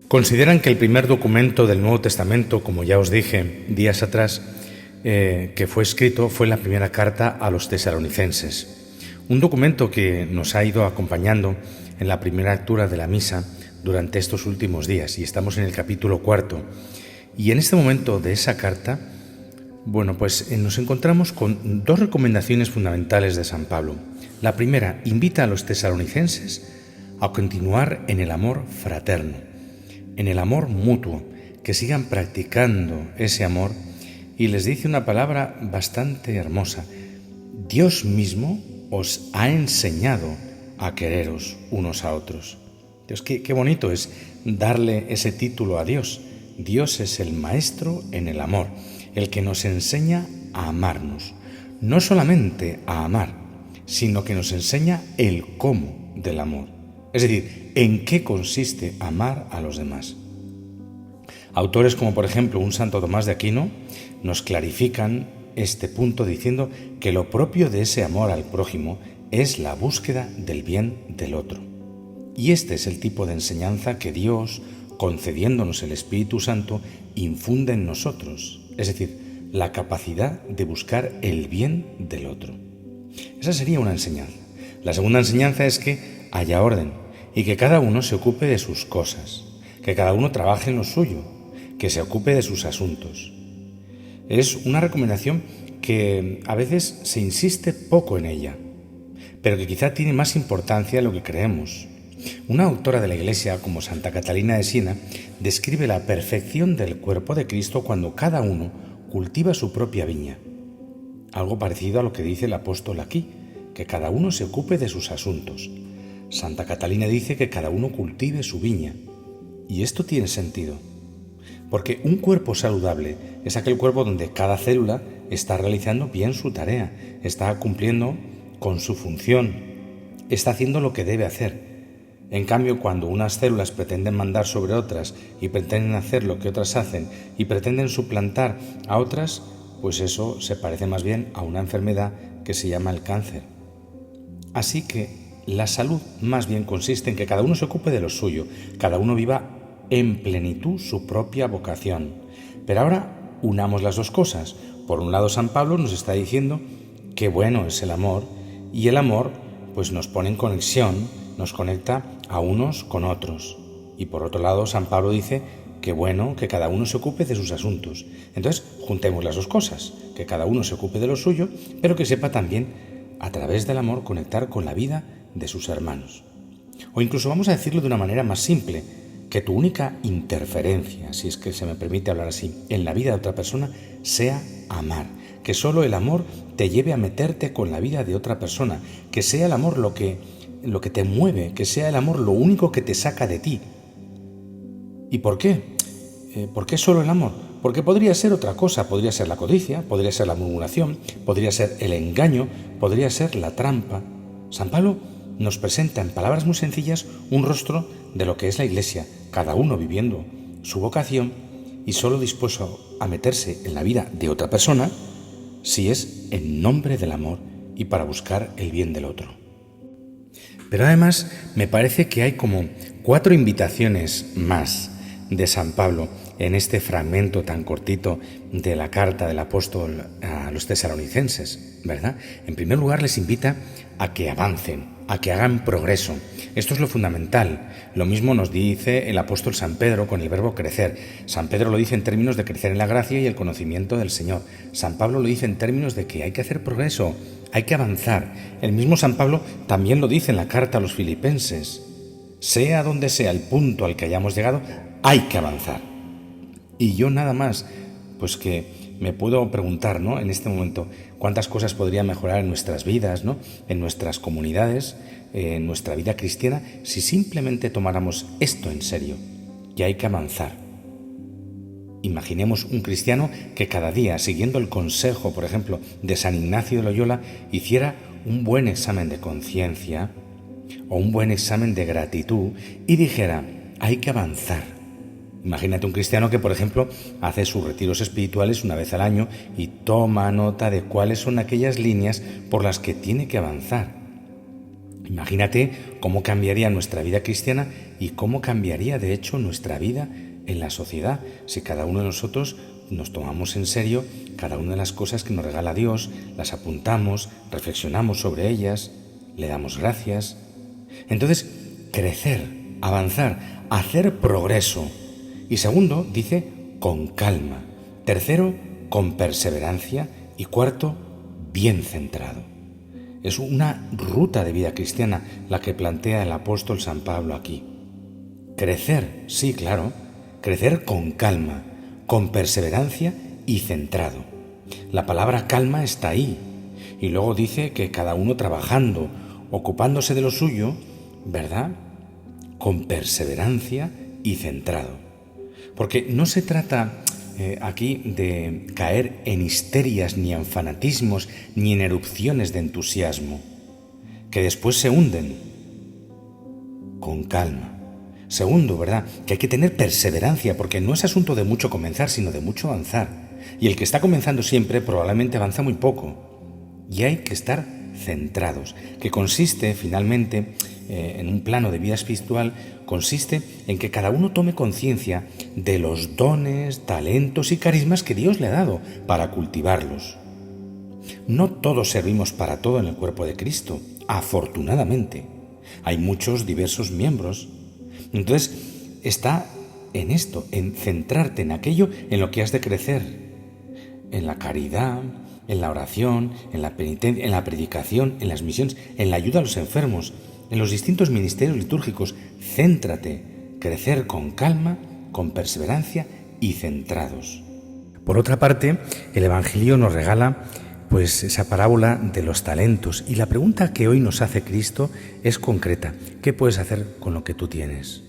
Consideran que el primer documento del Nuevo Testamento, como ya os dije días atrás, que fue escrito, fue la primera carta a los tesalonicenses. Un documento que nos ha ido acompañando en la primera lectura de la misa durante estos últimos días, y estamos en el capítulo 4. Y en este momento de esa carta, pues nos encontramos con dos recomendaciones fundamentales de San Pablo. La primera, invita a los tesalonicenses a continuar en el amor fraterno, en el amor mutuo, que sigan practicando ese amor, y les dice una palabra bastante hermosa: Dios mismo os ha enseñado a quereros unos a otros. Dios, qué bonito es darle ese título a Dios. Dios es el maestro en el amor, el que nos enseña a amarnos, no solamente a amar, sino que nos enseña el cómo del amor, es decir, en qué consiste amar a los demás. Autores como por ejemplo un Santo Tomás de Aquino nos clarifican este punto diciendo que lo propio de ese amor al prójimo es la búsqueda del bien del otro. Y este es el tipo de enseñanza que Dios, concediéndonos el Espíritu Santo, infunde en nosotros, es decir, la capacidad de buscar el bien del otro. Esa sería una enseñanza. La segunda enseñanza es que haya orden y que cada uno se ocupe de sus cosas, que cada uno trabaje en lo suyo, que se ocupe de sus asuntos. Es una recomendación que a veces se insiste poco en ella, pero que quizá tiene más importancia de lo que creemos. Una autora de la Iglesia como Santa Catalina de Siena describe la perfección del cuerpo de Cristo cuando cada uno cultiva su propia viña. Algo parecido a lo que dice el apóstol aquí, que cada uno se ocupe de sus asuntos. Santa Catalina dice que cada uno cultive su viña. Y esto tiene sentido, porque un cuerpo saludable es aquel cuerpo donde cada célula está realizando bien su tarea, está cumpliendo con su función, está haciendo lo que debe hacer. En cambio, cuando unas células pretenden mandar sobre otras y pretenden hacer lo que otras hacen y pretenden suplantar a otras, pues eso se parece más bien a una enfermedad que se llama el cáncer. Así que la salud más bien consiste en que cada uno se ocupe de lo suyo, cada uno viva en plenitud su propia vocación. Pero ahora unamos las dos cosas. Por un lado, San Pablo nos está diciendo qué bueno es el amor, y el amor pues nos pone en conexión, nos conecta a unos con otros. Y por otro lado, San Pablo dice que bueno que cada uno se ocupe de sus asuntos. Entonces, juntemos las dos cosas, que cada uno se ocupe de lo suyo, pero que sepa también, a través del amor, conectar con la vida de sus hermanos. O incluso vamos a decirlo de una manera más simple, que tu única interferencia, si es que se me permite hablar así, en la vida de otra persona sea amar, que solo el amor te lleve a meterte con la vida de otra persona, que sea el amor lo que te mueve, que sea el amor lo único que te saca de ti. ¿Y por qué? ¿Por qué solo el amor? Porque podría ser otra cosa, podría ser la codicia, podría ser la murmuración, podría ser el engaño, podría ser la trampa. San Pablo nos presenta en palabras muy sencillas un rostro de lo que es la Iglesia, cada uno viviendo su vocación y solo dispuesto a meterse en la vida de otra persona si es en nombre del amor y para buscar el bien del otro. Pero además me parece que hay como 4 invitaciones más de San Pablo en este fragmento tan cortito de la carta del apóstol a los tesalonicenses, ¿verdad? En primer lugar, les invita a que avancen, a que hagan progreso. Esto es lo fundamental. Lo mismo nos dice el apóstol San Pedro con el verbo crecer. San Pedro lo dice en términos de crecer en la gracia y el conocimiento del Señor. San Pablo lo dice en términos de que hay que hacer progreso, hay que avanzar. El mismo San Pablo también lo dice en la carta a los filipenses. Sea donde sea el punto al que hayamos llegado, hay que avanzar. Y yo nada más, pues que me puedo preguntar, ¿no?, en este momento, cuántas cosas podría mejorar en nuestras vidas, ¿no?, en nuestras comunidades, en nuestra vida cristiana, si simplemente tomáramos esto en serio, que hay que avanzar. Imaginemos un cristiano que cada día, siguiendo el consejo, por ejemplo, de San Ignacio de Loyola, hiciera un buen examen de conciencia o un buen examen de gratitud y dijera, hay que avanzar. Imagínate un cristiano que, por ejemplo, hace sus retiros espirituales una vez al año y toma nota de cuáles son aquellas líneas por las que tiene que avanzar. Imagínate cómo cambiaría nuestra vida cristiana y cómo cambiaría de hecho nuestra vida en la sociedad si cada uno de nosotros nos tomamos en serio cada una de las cosas que nos regala Dios, las apuntamos, reflexionamos sobre ellas, le damos gracias. Entonces, crecer, avanzar, hacer progreso. Y segundo, dice, con calma. Tercero, con perseverancia. Y cuarto, bien centrado. Es una ruta de vida cristiana la que plantea el apóstol San Pablo aquí. Crecer, sí, claro, crecer con calma, con perseverancia y centrado. La palabra calma está ahí. Y luego dice que cada uno trabajando, ocupándose de lo suyo, ¿verdad?, con perseverancia y centrado. Porque no se trata aquí de caer en histerias, ni en fanatismos, ni en erupciones de entusiasmo, que después se hunden. Con calma. Segundo, ¿verdad?, que hay que tener perseverancia, porque no es asunto de mucho comenzar, sino de mucho avanzar. Y el que está comenzando siempre probablemente avanza muy poco. Y hay que estar centrados, que consiste finalmente en un plano de vida espiritual, consiste en que cada uno tome conciencia de los dones, talentos y carismas que Dios le ha dado para cultivarlos. No todos servimos para todo en el cuerpo de Cristo, afortunadamente. Hay muchos diversos miembros. Entonces, está en esto, en centrarte en aquello en lo que has de crecer, en la caridad, en la oración, en la penitencia, en la predicación, en las misiones, en la ayuda a los enfermos, en los distintos ministerios litúrgicos. Céntrate, crecer con calma, con perseverancia y centrados. Por otra parte, el Evangelio nos regala pues esa parábola de los talentos, y la pregunta que hoy nos hace Cristo es concreta. ¿Qué puedes hacer con lo que tú tienes?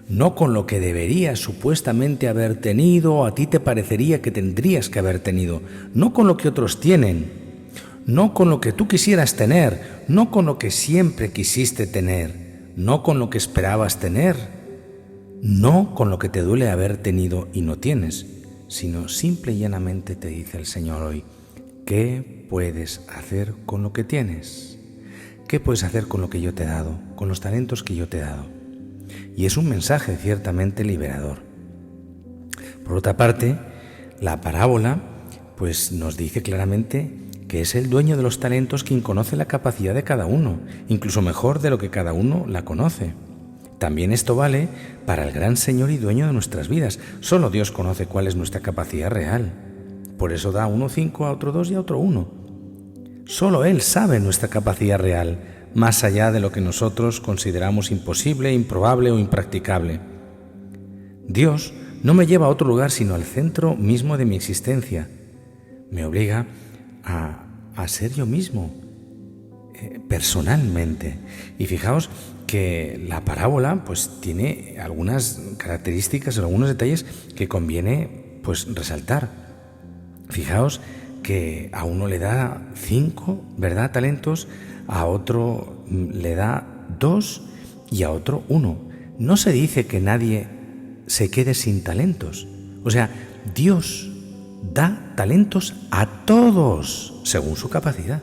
No con lo que deberías supuestamente haber tenido o a ti te parecería que tendrías que haber tenido, no con lo que otros tienen, no con lo que tú quisieras tener, no con lo que siempre quisiste tener, no con lo que esperabas tener, no con lo que te duele haber tenido y no tienes, sino simple y llanamente te dice el Señor hoy: ¿qué puedes hacer con lo que tienes? ¿Qué puedes hacer con lo que yo te he dado, con los talentos que yo te he dado? Y es un mensaje ciertamente liberador. Por otra parte, la parábola pues nos dice claramente que es el dueño de los talentos quien conoce la capacidad de cada uno, incluso mejor de lo que cada uno la conoce. También esto vale para el gran Señor y dueño de nuestras vidas. Solo Dios conoce cuál es nuestra capacidad real. Por eso da a uno 5, a otro 2 y a otro 1. Solo Él sabe nuestra capacidad real, más allá de lo que nosotros consideramos imposible, improbable o impracticable. Dios no me lleva a otro lugar sino al centro mismo de mi existencia. Me obliga a ser yo mismo, personalmente. Y fijaos que la parábola pues tiene algunas características, algunos detalles que conviene pues resaltar. Fijaos que a uno le da 5, ¿verdad?, talentos, a otro le da 2 y a otro 1. No se dice que nadie se quede sin talentos. O sea, Dios da talentos a todos según su capacidad.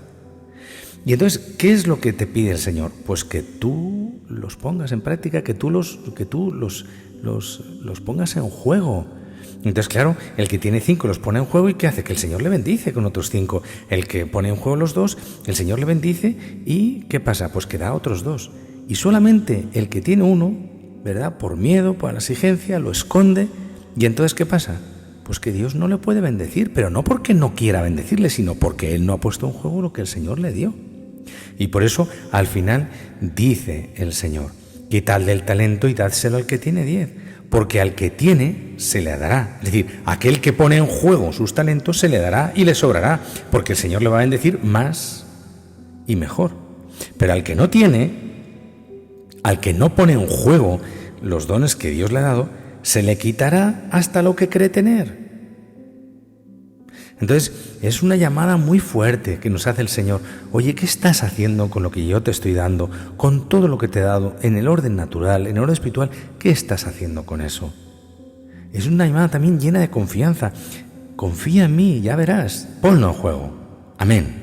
Y entonces, ¿qué es lo que te pide el Señor? Pues que tú los pongas en práctica, que tú los pongas en juego. Entonces, claro, el que tiene 5 los pone en juego, ¿y qué hace? Que el Señor le bendice con otros 5. El que pone en juego los 2, el Señor le bendice, ¿y qué pasa? Pues que da otros 2. Y solamente el que tiene 1, ¿verdad?, por miedo, por la exigencia, lo esconde. ¿Y entonces qué pasa? Pues que Dios no le puede bendecir, pero no porque no quiera bendecirle, sino porque Él no ha puesto en juego lo que el Señor le dio. Y por eso, al final, dice el Señor: quitad del talento y dádselo al que tiene 10, porque al que tiene se le dará. Es decir, aquel que pone en juego sus talentos se le dará y le sobrará, porque el Señor le va a bendecir más y mejor. Pero al que no tiene, al que no pone en juego los dones que Dios le ha dado, se le quitará hasta lo que cree tener. Entonces, es una llamada muy fuerte que nos hace el Señor. Oye, ¿qué estás haciendo con lo que yo te estoy dando? Con todo lo que te he dado, en el orden natural, en el orden espiritual, ¿qué estás haciendo con eso? Es una llamada también llena de confianza. Confía en mí, ya verás. Ponlo en juego. Amén.